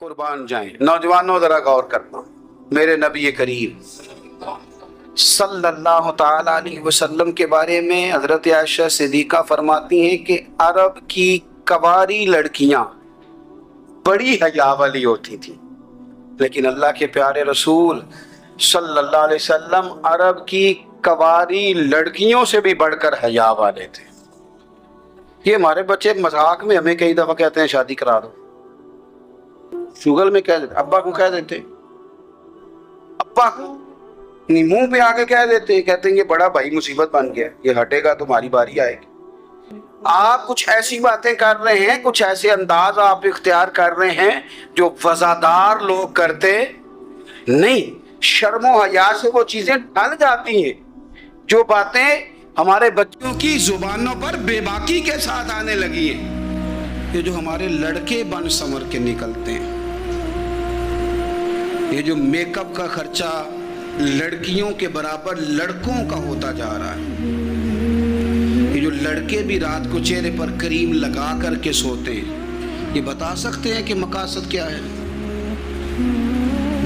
قربان جائیں۔ نوجوانوں ذرا غور کرنا، میرے نبی کریم صلی اللہ تعالی علیہ وسلم کے بارے میں حضرت عائشہ صدیقہ فرماتی ہیں کہ عرب کی کواری لڑکیاں بڑی حیا والی ہوتی تھیں، لیکن اللہ کے پیارے رسول صلی اللہ علیہ وسلم عرب کی کواری لڑکیوں سے بھی بڑھ کر حیا والے تھے۔ یہ ہمارے بچے مذاق میں ہمیں کئی دفعہ کہتے ہیں شادی کرا دو، شوگل میں کہہ دیتے، ابا کو کہہ دیتے، ابا کو منہ پہ آ کے کہہ دیتے، کہتے ہیں یہ بڑا بھائی مصیبت بن گیا، یہ ہٹے گا تمہاری باری آئے گی۔ آپ کچھ ایسی باتیں کر رہے ہیں، کچھ ایسے انداز آپ اختیار کر رہے ہیں جو وفادار لوگ کرتے نہیں۔ شرم و حیا سے وہ چیزیں ڈل جاتی ہیں جو باتیں ہمارے بچوں کی زبانوں پر بے باکی کے ساتھ آنے لگی ہیں۔ یہ جو ہمارے لڑکے بن سنور کے نکلتے ہیں، یہ جو میک اپ کا خرچہ لڑکیوں کے برابر لڑکوں کا ہوتا جا رہا ہے، یہ جو لڑکے بھی رات کو چہرے پر کریم لگا کر کے سوتے ہیں، یہ بتا سکتے ہیں کہ مقاصد کیا ہے؟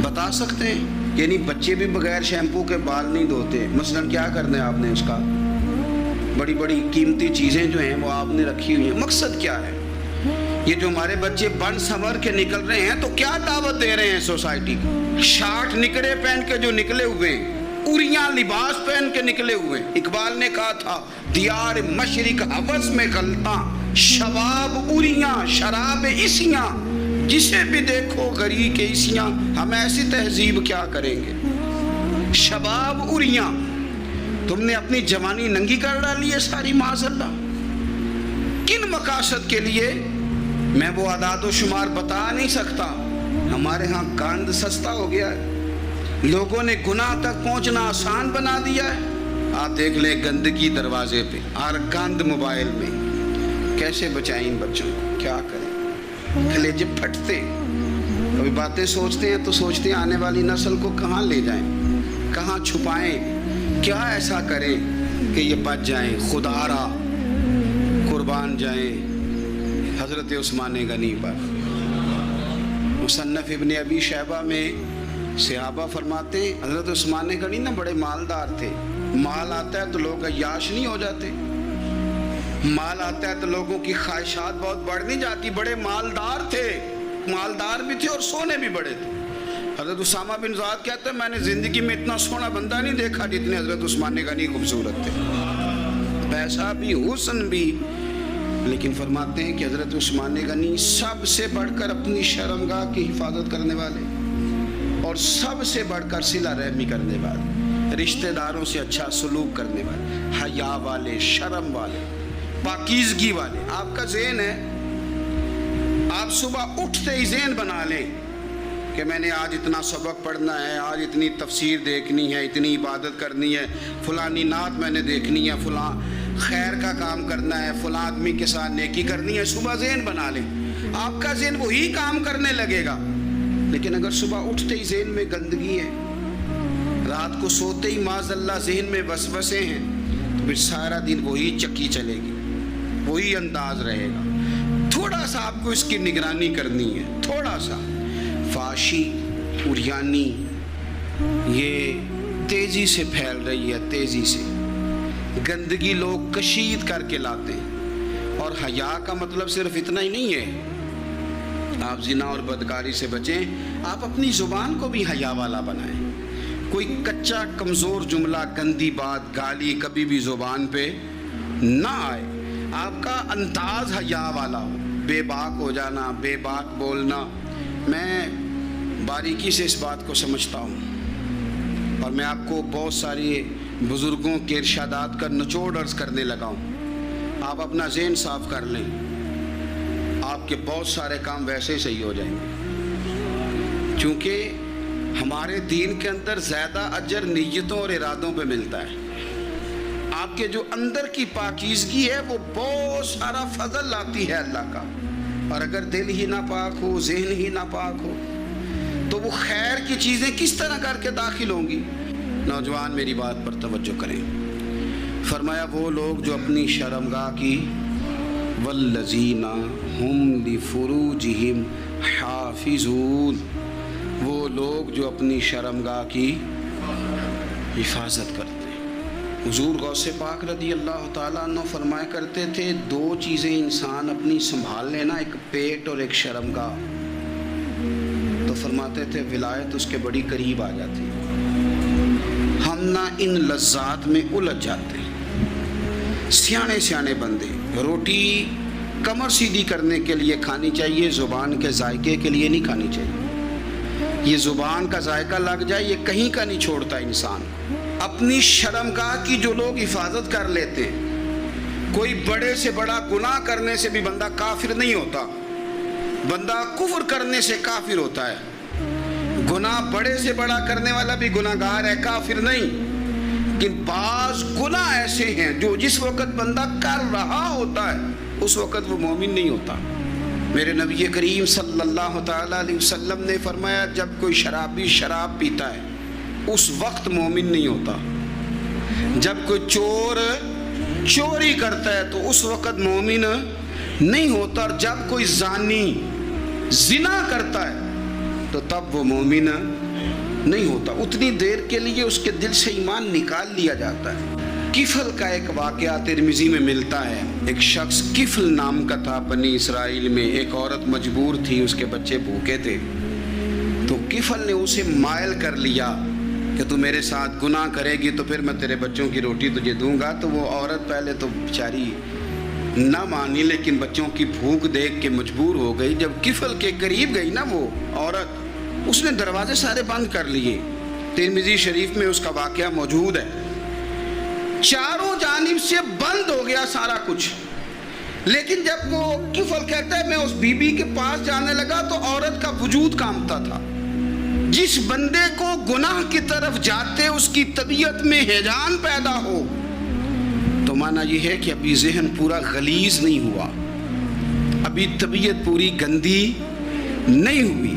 بتا سکتے ہیں؟ یعنی بچے بھی بغیر شیمپو کے بال نہیں دھوتے، مثلاً کیا کرنا ہے آپ نے اس کا؟ بڑی بڑی قیمتی چیزیں جو ہیں وہ آپ نے رکھی ہوئی ہیں، مقصد کیا ہے؟ یہ جو ہمارے بچے بن سنور کے نکل رہے ہیں تو کیا دعوت دے رہے ہیں سوسائٹی کو؟ شارٹ نکڑے پہن کے جو نکلے ہوئے ہیں، اوریاں لباس پہن کے نکلے ہوئے ہیں۔ اقبال نے کہا تھا دیار مشرق حوث میں غلطاں، شباب اوریاں شراب عیسیاں، جسے بھی دیکھو غری کے عیسیاں، ہم ایسی تہذیب کیا کریں گے؟ شباب اوریاں، تم نے اپنی جوانی ننگی کر ڈالی ہے ساری، معاذ اللہ۔ کن مقاصد کے لیے؟ میں وہ اعداد و شمار بتا نہیں سکتا۔ ہمارے ہاں گند سستا ہو گیا ہے، لوگوں نے گناہ تک پہنچنا آسان بنا دیا ہے۔ آپ دیکھ لیں گندگی دروازے پہ اور گند موبائل میں، کیسے بچائیں ان بچوں کو؟ کیا کریں؟ کلیجے پھٹتے، کبھی باتیں سوچتے ہیں تو سوچتے ہیں آنے والی نسل کو کہاں لے جائیں، کہاں چھپائیں، کیا ایسا کریں کہ یہ بچ جائیں۔ خدا را قربان جائیں حضرت عثمان غنی پر۔ مصنف ابن ابی شیبہ میں صحابہ فرماتے ہیں حضرت عثمان غنی نا بڑے مالدار تھے۔ مال آتا ہے تو لوگ عیاش نہیں ہو جاتے، مال آتا ہے تو لوگوں کی خواہشات بہت بڑھ نہیں جاتی۔ بڑے مالدار تھے، مالدار بھی تھے اور سونے بھی بڑے تھے۔ حضرت اسامہ بن زید کہتے ہیں میں نے زندگی میں اتنا سونا بندہ نہیں دیکھا جتنے حضرت عثمان غنی خوبصورت تھے، پیسہ بھی حسن بھی، لیکن فرماتے ہیں کہ حضرت عثمان غنی سب سے بڑھ کر اپنی شرمگاہ کی حفاظت کرنے والے اور سب سے بڑھ کر صلہ رحمی کرنے والے، رشتہ داروں سے اچھا سلوک کرنے والے، حیا والے، شرم والے، پاکیزگی والے۔ آپ کا ذہن ہے، آپ صبح اٹھتے ہی ذہن بنا لیں کہ میں نے آج اتنا سبق پڑھنا ہے، آج اتنی تفسیر دیکھنی ہے، اتنی عبادت کرنی ہے، فلانی نعت میں نے دیکھنی ہے، فلاں خیر کا کام کرنا ہے، فلاں آدمی کے ساتھ نیکی کرنی ہے۔ صبح ذہن بنا لیں، آپ کا ذہن وہی کام کرنے لگے گا۔ لیکن اگر صبح اٹھتے ہی ذہن میں گندگی ہے، رات کو سوتے ہی معاذ اللہ ذہن میں وسوسے ہیں، تو پھر سارا دن وہی چکی چلے گی، وہی انداز رہے گا۔ تھوڑا سا آپ کو اس کی نگرانی کرنی ہے، تھوڑا سا۔ فحاشی، عریانی یہ تیزی سے پھیل رہی ہے، تیزی سے گندگی لوگ کشید کر کے لاتے ہیں۔ اور حیا کا مطلب صرف اتنا ہی نہیں ہے آپ زنا اور بدکاری سے بچیں، آپ اپنی زبان کو بھی حیا والا بنائیں۔ کوئی کچا کمزور جملہ، گندی بات، گالی کبھی بھی زبان پہ نہ آئے، آپ کا انداز حیا والا ہو، بے باک ہو جانا، بے باک بولنا۔ میں باریکی سے اس بات کو سمجھتا ہوں اور میں آپ کو بہت ساری بزرگوں کے ارشادات کا نچوڑ عرض کرنے لگا ہوں۔ آپ اپنا ذہن صاف کر لیں، آپ کے بہت سارے کام ویسے ہی صحیح ہو جائیں گے، چونکہ ہمارے دین کے اندر زیادہ اجر نیتوں اور ارادوں پہ ملتا ہے۔ آپ کے جو اندر کی پاکیزگی ہے وہ بہت سارا فضل لاتی ہے اللہ کا، اور اگر دل ہی نہ پاک ہو، ذہن ہی نہ پاک ہو، تو وہ خیر کی چیزیں کس طرح کر کے داخل ہوں گی؟ نوجوان میری بات پر توجہ کریں۔ فرمایا وہ لوگ جو اپنی شرمگاہ کی والذین ہم لفروجہم حافظون، وہ لوگ جو اپنی شرمگاہ کی حفاظت کرتے ہیں۔ حضور غوث پاک رضی اللہ تعالیٰ عنہ فرمایا کرتے تھے، دو چیزیں انسان اپنی سنبھال لینا، ایک پیٹ اور ایک شرمگاہ، تو فرماتے تھے ولایت اس کے بڑی قریب آ جاتی۔ ہم نہ ان لذات میں الجھ جاتے ہیں۔ سیانے سیانے بندے، روٹی کمر سیدھی کرنے کے لیے کھانی چاہیے، زبان کے ذائقے کے لیے نہیں کھانی چاہیے۔ یہ زبان کا ذائقہ لگ جائے یہ کہیں کا نہیں چھوڑتا انسان۔ اپنی شرمگاہ کی جو لوگ حفاظت کر لیتے ہیں، کوئی بڑے سے بڑا گناہ کرنے سے بھی بندہ کافر نہیں ہوتا، بندہ کفر کرنے سے کافر ہوتا ہے۔ گناہ بڑے سے بڑا کرنے والا بھی گناہ گار ہے، کافر نہیں۔ لیکن بعض گناہ ایسے ہیں جو جس وقت بندہ کر رہا ہوتا ہے اس وقت وہ مومن نہیں ہوتا۔ میرے نبی کریم صلی اللہ تعالیٰ علیہ وسلم نے فرمایا، جب کوئی شرابی شراب پیتا ہے اس وقت مومن نہیں ہوتا۔ جب کوئی چور چوری کرتا ہے تو اس وقت مومن نہیں ہوتا، اور جب کوئی زانی زنا کرتا ہے تو تب وہ مومن نہیں ہوتا۔ اتنی دیر کے لیے اس کے دل سے ایمان نکال لیا جاتا ہے۔ کفل کا ایک واقعہ ترمذی میں ملتا ہے۔ ایک شخص کفل نام کا تھا بنی اسرائیل میں، ایک عورت مجبور تھی، اس کے بچے بھوکے تھے، تو کفل نے اسے مائل کر لیا کہ تو میرے ساتھ گناہ کرے گی تو پھر میں تیرے بچوں کی روٹی تجھے دوں گا۔ تو وہ عورت پہلے تو بیچاری نہ مانی، لیکن بچوں کی بھوک دیکھ کے مجبور ہو گئی۔ جب کفل کے قریب گئی نا وہ عورت، اس نے دروازے سارے بند کر لیے۔ ترمذی شریف میں اس کا واقعہ موجود ہے۔ چاروں جانب سے بند ہو گیا سارا کچھ، لیکن جب وہ کفل کہتا ہے میں اس بی بی کے پاس جانے لگا تو عورت کا وجود کانپتا تھا۔ جس بندے کو گناہ کی طرف جاتے اس کی طبیعت میں ہیجان پیدا ہو تو معنی یہ ہے کہ ابھی ذہن پورا غلیظ نہیں ہوا، ابھی طبیعت پوری گندی نہیں ہوئی،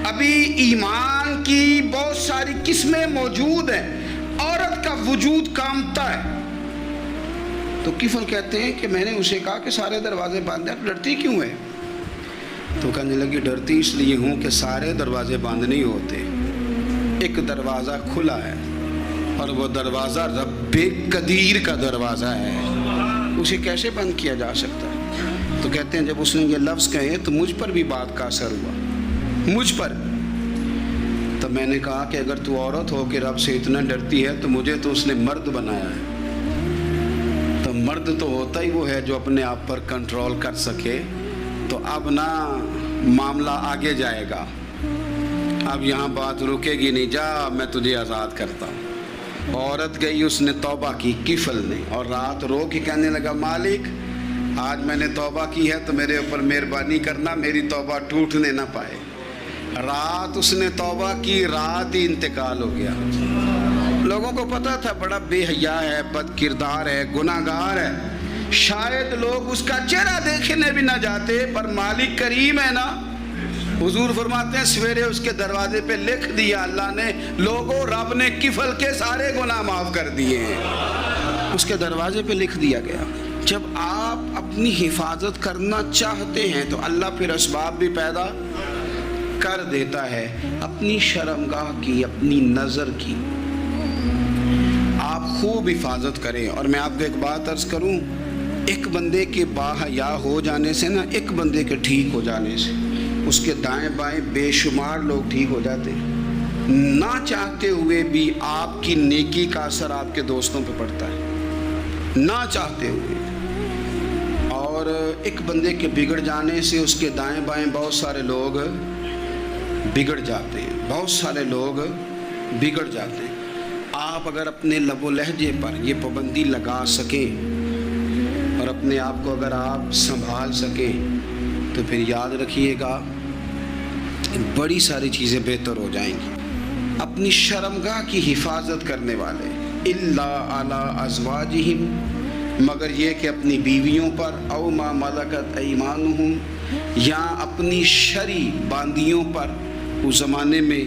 ابھی ایمان کی بہت ساری قسمیں موجود ہیں، عورت کا وجود کانپتا ہے۔ تو کفل کہتے ہیں کہ میں نے اسے کہا کہ سارے دروازے بند ہیں، ڈرتی کیوں ہے؟ تو کہنے لگی ڈرتی اس لیے ہوں کہ سارے دروازے بند نہیں ہوتے، ایک دروازہ کھلا ہے اور وہ دروازہ رب قدیر کا دروازہ ہے، اسے کیسے بند کیا جا سکتا ہے؟ تو کہتے ہیں جب اس نے یہ لفظ کہے تو مجھ پر بھی بات کا اثر ہوا، مجھ پر۔ تو میں نے کہا کہ اگر تو عورت ہو کے رب سے اتنا ڈرتی ہے تو مجھے تو اس نے مرد بنایا ہے، تو مرد تو ہوتا ہی وہ ہے جو اپنے آپ پر کنٹرول کر سکے۔ تو اب نہ معاملہ آگے جائے گا، اب یہاں بات رکے گی نہیں، جا میں تجھے آزاد کرتا ہوں۔ عورت گئی، اس نے توبہ کی کفل نے، اور رات رو کے کہنے لگا مالک آج میں نے توبہ کی ہے تو میرے اوپر مہربانی کرنا، میری توبہ ٹوٹنے نہ پائے۔ رات اس نے توبہ کی، رات ہی انتقال ہو گیا۔ لوگوں کو پتا تھا بڑا بے حیا ہے، بد کردار ہے، گناہ گار ہے، شاید لوگ اس کا چہرہ دیکھنے بھی نہ جاتے، پر مالک کریم ہے نا۔ حضور فرماتے ہیں سویرے اس کے دروازے پہ لکھ دیا اللہ نے، لوگوں رب نے کفل کے سارے گناہ معاف کر دیے ہیں، اس کے دروازے پہ لکھ دیا گیا۔ جب آپ اپنی حفاظت کرنا چاہتے ہیں تو اللہ پھر اسباب بھی پیدا کر دیتا ہے۔ اپنی شرمگاہ کی، اپنی نظر کی آپ خوب حفاظت کریں۔ اور میں آپ کو ایک بات عرض کروں، ایک بندے کے باحیا ہو جانے سے نا، ایک بندے کے ٹھیک ہو جانے سے اس کے دائیں بائیں بے شمار لوگ ٹھیک ہو جاتے ہیں۔ نہ چاہتے ہوئے بھی آپ کی نیکی کا اثر آپ کے دوستوں پہ پڑتا ہے، نہ چاہتے ہوئے۔ اور ایک بندے کے بگڑ جانے سے اس کے دائیں بائیں بہت سارے لوگ بگڑ جاتے ہیں، بہت سارے لوگ بگڑ جاتے ہیں۔ آپ اگر اپنے لب و لہجے پر یہ پابندی لگا سکیں اور اپنے آپ کو اگر آپ سنبھال سکیں تو پھر یاد رکھیے گا بڑی ساری چیزیں بہتر ہو جائیں گی۔ اپنی شرمگاہ کی حفاظت کرنے والے الا علی ازواجہم، مگر یہ کہ اپنی بیویوں پر، او ما ملکت ایمانہم، یا اپنی شرعی باندیوں پر۔ اس زمانے میں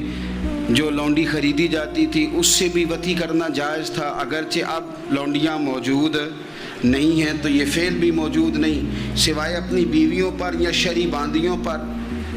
جو لونڈی خریدی جاتی تھی اس سے بھی وطی کرنا جائز تھا، اگرچہ اب لونڈیاں موجود نہیں ہیں تو یہ فعل بھی موجود نہیں، سوائے اپنی بیویوں پر یا شرعی باندیوں پر۔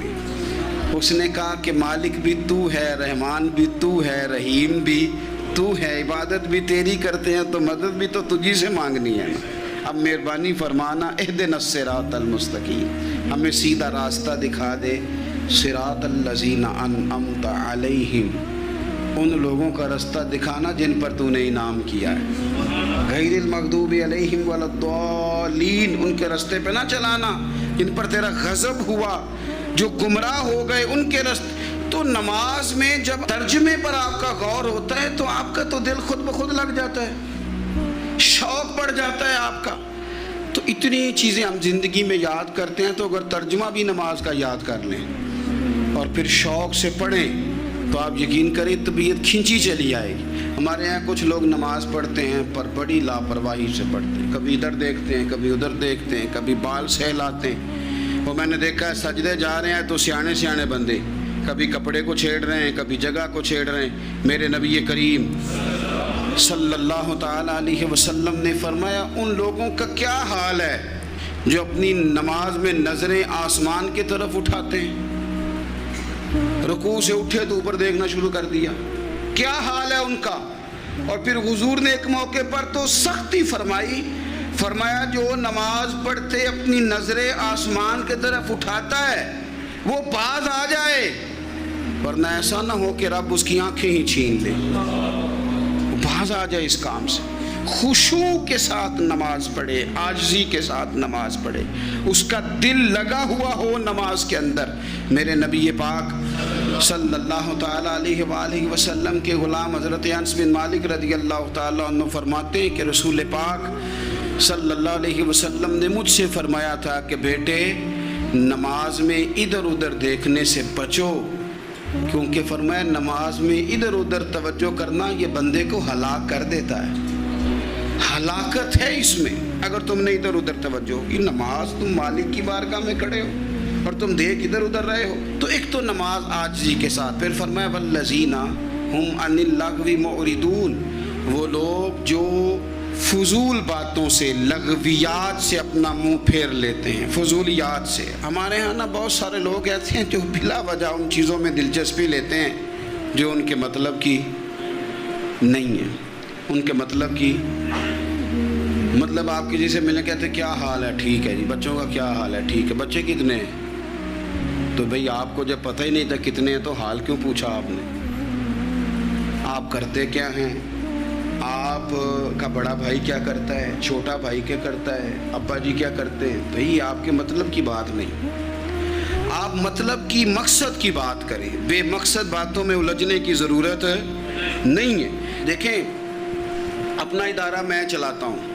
دی. اس نے کہا کہ مالک بھی تو ہے, رحمان بھی تو ہے, رحیم بھی تو ہے, عبادت بھی تیری کرتے ہیں تو مدد بھی تو تجھی سے مانگنی ہے. اب مہربانی فرمانا اہدنا الصراط المستقیم, ہمیں سیدھا راستہ دکھا دے. صراط الذین انعمت علیہم, ان لوگوں کا راستہ دکھانا جن پر تو نے انعام کیا ہے. غیر المغضوب علیہم ولا الضالین, ان کے راستے پہ نہ چلانا جن پر تیرا غضب ہوا, جو گمراہ ہو گئے ان کے راستے. تو نماز میں جب ترجمے پر آپ کا غور ہوتا ہے تو آپ کا تو دل خود بخود لگ جاتا ہے, شوق بڑھ جاتا ہے آپ کا. تو اتنی چیزیں ہم زندگی میں یاد کرتے ہیں, تو اگر ترجمہ بھی نماز کا یاد کر لیں اور پھر شوق سے پڑھیں تو آپ یقین کریں طبیعت کھینچی چلی آئے گی. ہمارے یہاں کچھ لوگ نماز پڑھتے ہیں پر بڑی لاپرواہی سے پڑھتے ہیں, کبھی ادھر دیکھتے ہیں, کبھی ادھر دیکھتے ہیں, کبھی بال سہلاتے ہیں. وہ میں نے دیکھا ہے سجدے جا رہے ہیں تو سیانے بندے کبھی کپڑے کو چھیڑ رہے ہیں, کبھی جگہ کو چھیڑ رہے ہیں. میرے نبی کریم صلی اللہ تعالیٰ علیہ وسلم نے فرمایا ان لوگوں کا کیا حال ہے جو اپنی نماز میں نظریں آسمان کی طرف اٹھاتے ہیں. رکوع سے اٹھے تو اوپر دیکھنا شروع کر دیا, کیا حال ہے ان کا. اور پھر حضور نے ایک موقع پر تو سختی فرمایا جو نماز پڑھتے اپنی نظریں آسمان کی طرف اٹھاتا ہے وہ باز آ جائے, ورنہ ایسا نہ ہو کہ رب اس کی آنکھیں ہی چھین لے. باز آ جائے اس کام سے. خشوع کے ساتھ نماز پڑھے, عاجزی کے ساتھ نماز پڑھے, اس کا دل لگا ہوا ہو نماز کے اندر. میرے نبی پاک صلی اللہ تعالیٰ علیہ وآلہ وسلم کے غلام حضرت انس بن مالک رضی اللہ تعالیٰ عنہ فرماتے ہیں کہ رسول پاک صلی اللہ علیہ وسلم نے مجھ سے فرمایا تھا کہ بیٹے نماز میں ادھر ادھر دیکھنے سے بچو, کیونکہ فرمایا نماز میں ادھر ادھر توجہ کرنا یہ بندے کو ہلاک کر دیتا ہے. ہلاکت ہے اس میں اگر تم نے ادھر ادھر توجہ ہوگی. نماز تم مالک کی بارگاہ میں کھڑے ہو اور تم دیکھ ادھر ادھر رہے ہو. تو ایک تو نماز عاجزی کے ساتھ. پھر فرمایا والذین ہم عن اللغو معرضون, وہ لوگ جو فضول باتوں سے, لغویات سے اپنا منہ پھیر لیتے ہیں, فضولیات سے. ہمارے ہاں نا بہت سارے لوگ ایسے ہیں جو بلا وجہ ان چیزوں میں دلچسپی لیتے ہیں جو ان کے مطلب کی نہیں ہے. ان کے مطلب کی آپ کسی سے ملنے کہتے ہیں کیا حال ہے, ٹھیک ہے جی. بچوں کا کیا حال ہے, ٹھیک ہے. بچے کتنے ہیں؟ تو بھئی آپ کو جب پتہ ہی نہیں تھا کتنے ہیں تو حال کیوں پوچھا آپ نے؟ آپ کرتے کیا ہیں؟ آپ کا بڑا بھائی کیا کرتا ہے, چھوٹا بھائی کیا کرتا ہے, ابا جی کیا کرتے ہیں؟ بھئی آپ کے مطلب کی بات نہیں. آپ مطلب کی, مقصد کی بات کریں. بے مقصد باتوں میں الجھنے کی ضرورت نہیں ہے. دیکھیں اپنا ادارہ میں چلاتا ہوں,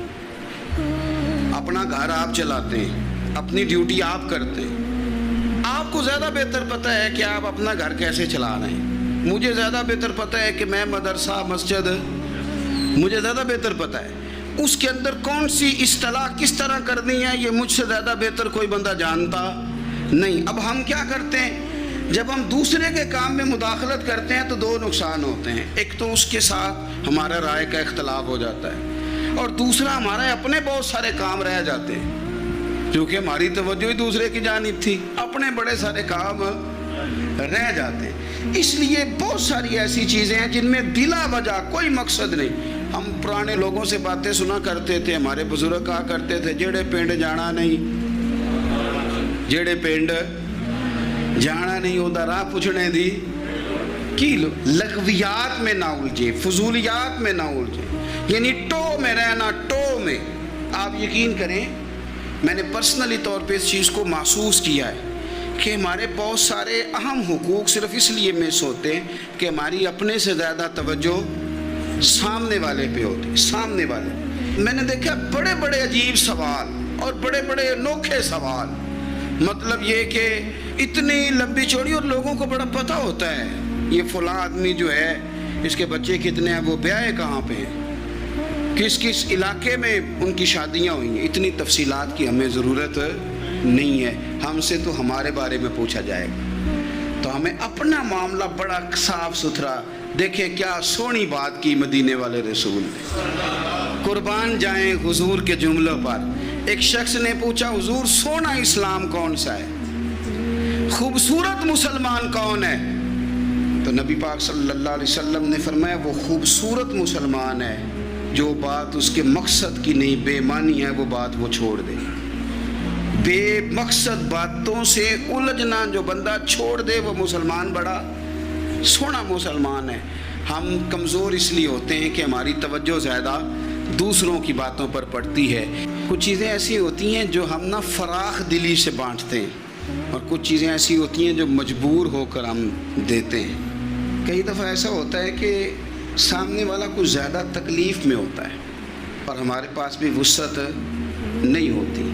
اپنا گھر آپ چلاتے ہیں, اپنی ڈیوٹی آپ کرتے ہیں. آپ کو زیادہ بہتر پتہ ہے کہ آپ اپنا گھر کیسے چلا رہے ہیں. مجھے زیادہ بہتر پتہ ہے کہ میں مدرسہ, مسجد, مجھے زیادہ بہتر پتہ ہے اس کے اندر کون سی اصطلاح کس طرح کرنی ہے. یہ مجھ سے زیادہ بہتر کوئی بندہ جانتا نہیں. اب ہم کیا کرتے ہیں, جب ہم دوسرے کے کام میں مداخلت کرتے ہیں تو دو نقصان ہوتے ہیں. ایک تو اس کے ساتھ ہمارا رائے کا اختلاف ہو جاتا ہے, اور دوسرا ہمارے اپنے بہت سارے کام رہ جاتے ہیں کیونکہ ہماری توجہ ہی دوسرے کی جانب تھی. اپنے بڑے سارے کام رہ جاتے ہیں. اس لیے بہت ساری ایسی چیزیں ہیں جن میں بلا وجہ کوئی مقصد نہیں. ہم پرانے لوگوں سے باتیں سنا کرتے تھے, ہمارے بزرگ کہا کرتے تھے جیڑے پنڈ جانا نہیں, جیڑے پنڈ جانا نہیں ہوتا راہ پوچھنے دی کی. لغویات میں نہ الجھے, فضولیات میں نہ الجھے, یعنی ٹو میں رہنا, ٹو میں. آپ یقین کریں میں نے پرسنلی طور پہ اس چیز کو محسوس کیا ہے کہ ہمارے بہت سارے اہم حقوق صرف اس لیے مس ہوتے ہیں کہ ہماری اپنے سے زیادہ توجہ سامنے والے پہ ہوتی. سامنے والے میں نے دیکھا بڑے بڑے عجیب سوال اور بڑے بڑے انوکھے سوال, مطلب یہ کہ اتنی لمبی چوڑی, اور لوگوں کو بڑا پتہ ہوتا ہے یہ فلاں آدمی جو ہے اس کے بچے کتنے ہیں, وہ بیاہ کہاں پہ ہیں, کس کس علاقے میں ان کی شادیاں ہوئی ہیں. اتنی تفصیلات کی ہمیں ضرورت نہیں ہے. ہم سے تو ہمارے بارے میں پوچھا جائے گا, تو ہمیں اپنا معاملہ بڑا صاف ستھرا. دیکھیں کیا سونی بات کی مدینے والے رسول نے, قربان جائیں حضور کے جملوں پر. ایک شخص نے پوچھا حضور سونا اسلام کون سا ہے، خوبصورت مسلمان کون ہے؟ تو نبی پاک صلی اللہ علیہ وسلم نے فرمایا وہ خوبصورت مسلمان ہے جو بات اس کے مقصد کی نہیں، بے معنی ہے وہ بات وہ چھوڑ دے، بے مقصد باتوں سے الجھنا جو بندہ چھوڑ دے وہ مسلمان بڑا سونا مسلمان ہے۔ ہم کمزور اس لیے ہوتے ہیں کہ ہماری توجہ زیادہ دوسروں کی باتوں پر پڑتی ہے۔ کچھ چیزیں ایسی ہوتی ہیں جو ہم نہ فراخ دلی سے بانٹتے ہیں، اور کچھ چیزیں ایسی ہوتی ہیں جو مجبور ہو کر ہم دیتے ہیں۔ کئی دفعہ ایسا ہوتا ہے کہ سامنے والا کچھ زیادہ تکلیف میں ہوتا ہے اور ہمارے پاس بھی وسعت نہیں ہوتی،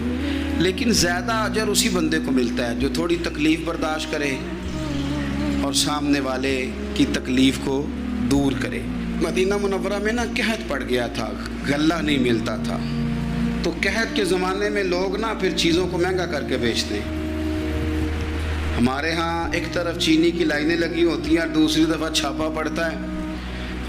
لیکن زیادہ اجر اسی بندے کو ملتا ہے جو تھوڑی تکلیف برداشت کرے اور سامنے والے کی تکلیف کو دور کرے۔ مدینہ منورہ میں نا قحط پڑ گیا تھا، غلہ نہیں ملتا تھا، تو قحط کے زمانے میں لوگ نا پھر چیزوں کو مہنگا کر کے بیچتے ہیں۔ ہمارے ہاں ایک طرف چینی کی لائنیں لگی ہوتی ہیں، دوسری دفعہ چھاپا پڑتا ہے،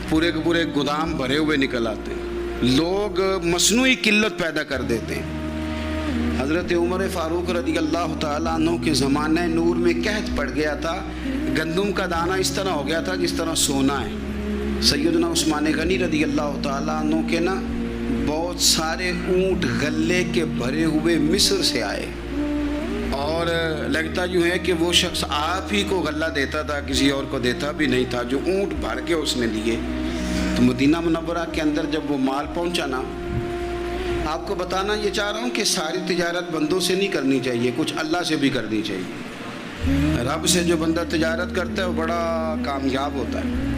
پورے کے پورے گودام بھرے ہوئے نکل آتے ہیں، لوگ مصنوعی قلت پیدا کر دیتے ہیں۔ حضرت عمر فاروق رضی اللہ تعالیٰ عنہ کے زمانہ نور میں قحط پڑ گیا تھا، گندم کا دانہ اس طرح ہو گیا تھا جس طرح سونا ہے۔ سیدنا عثمان غنی رضی اللہ تعالیٰ عنہ کے نا بہت سارے اونٹ غلے کے بھرے ہوئے مصر سے آئے، اور لگتا یوں ہے کہ وہ شخص آپ ہی کو غلہ دیتا تھا، کسی اور کو دیتا بھی نہیں تھا، جو اونٹ بھر کے اس نے دیے۔ تو مدینہ منورہ کے اندر جب وہ مال پہنچا نا، آپ کو بتانا یہ چاہ رہا ہوں کہ ساری تجارت بندوں سے نہیں کرنی چاہیے، کچھ اللہ سے بھی کرنی چاہیے۔ رب سے جو بندہ تجارت کرتا ہے وہ بڑا کامیاب ہوتا ہے۔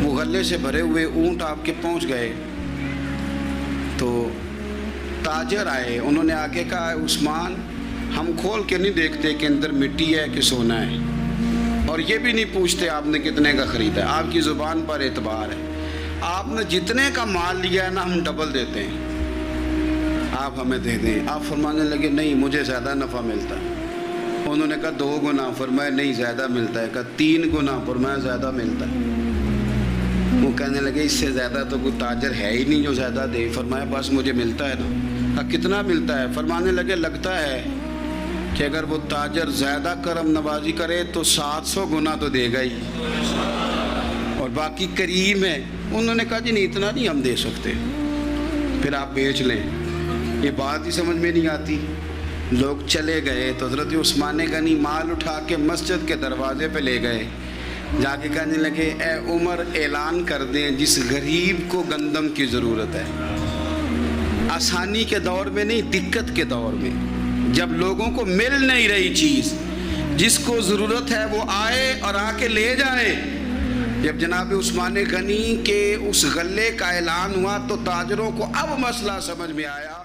وہ غلے سے بھرے ہوئے اونٹ آپ کے پہنچ گئے تو تاجر آئے، انہوں نے آگے کہا عثمان ہم کھول کے نہیں دیکھتے کہ اندر مٹی ہے کہ سونا ہے، اور یہ بھی نہیں پوچھتے آپ نے کتنے کا خریدا ہے، آپ کی زبان پر اعتبار ہے، آپ نے جتنے کا مال لیا ہے نا ہم ڈبل دیتے ہیں، آپ ہمیں دے دیں۔ آپ فرمانے لگے نہیں مجھے زیادہ نفع ملتا ہے۔ انہوں نے کہا 2 گنا، فرمایا نہیں زیادہ ملتا ہے، کہا 3 گنا، فرمایا زیادہ ملتا ہے۔ وہ کہنے لگے اس سے زیادہ تو کوئی تاجر ہے ہی نہیں جو زیادہ دے، فرمایا بس مجھے ملتا ہے نا۔ کہا کتنا ملتا ہے؟ فرمانے لگے لگتا ہے کہ اگر وہ تاجر زیادہ کرم نوازی کرے تو 700 گنا تو دے گا ہی، اور باقی کریم ہے۔ انہوں نے کہا جی نہیں اتنا نہیں ہم دے سکتے، پھر آپ بیچ لیں۔ یہ بات ہی سمجھ میں نہیں آتی۔ لوگ چلے گئے تو حضرت عثمان غنی مال اٹھا کے مسجد کے دروازے پہ لے گئے، جا کے کہنے لگے اے عمر اعلان کر دیں جس غریب کو گندم کی ضرورت ہے، آسانی کے دور میں نہیں دقت کے دور میں، جب لوگوں کو مل نہیں رہی چیز، جس کو ضرورت ہے وہ آئے اور آ کے لے جائے۔ جب جناب عثمان غنی کے اس غلے کا اعلان ہوا تو تاجروں کو اب مسئلہ سمجھ میں آیا۔